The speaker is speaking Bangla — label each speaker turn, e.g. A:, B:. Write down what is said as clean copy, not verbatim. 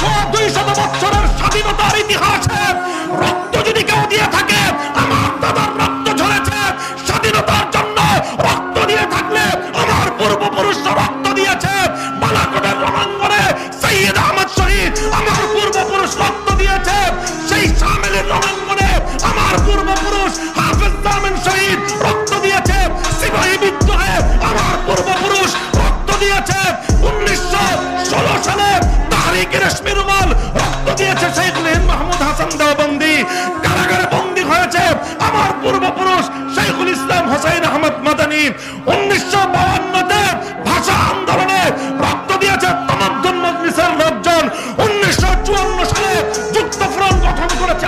A: 200 বছরের স্বাধীনতার ইতিহাসে রক্ত যদি কেউ দিয়ে থাকে, আমার দাদার রক্ত ঝরেছে স্বাধীনতার জন্য। রক্ত দিয়ে থাকলে আমার পূর্বপুরুষরা রক্ত দিয়েছে। বালাকোটের রণাঙ্গনে সৈয়দ আহমদ শহীদ আমার পূর্বপুরুষ রক্ত দিয়েছে। সেই শামিলের রণাঙ্গনে আমার পূর্বপুরুষ হাফেজ জামিন শহীদ রক্ত দিয়েছে। সিপাহী বিদ্রোহে আমার পূর্বপুরুষ রক্ত দিয়েছে। 1916 সালে তাহরিক রেশমি রুমাল রক্ত দিয়েছে। শেখুল হিন্দ মাহমুদ হাসান দেওবন্দি কারাগারে বন্দী হয়েছে আমার পূর্বপুরুষ শেখুল ইসলাম হোসেন আহমদ মাদানী। 1952 ভাষা আন্দোলনে রক্ত দিয়েছে তামাদ্দুন মজলিসের লোকজন। 1954 সালে যুক্তফ্রন্ট গঠন করেছে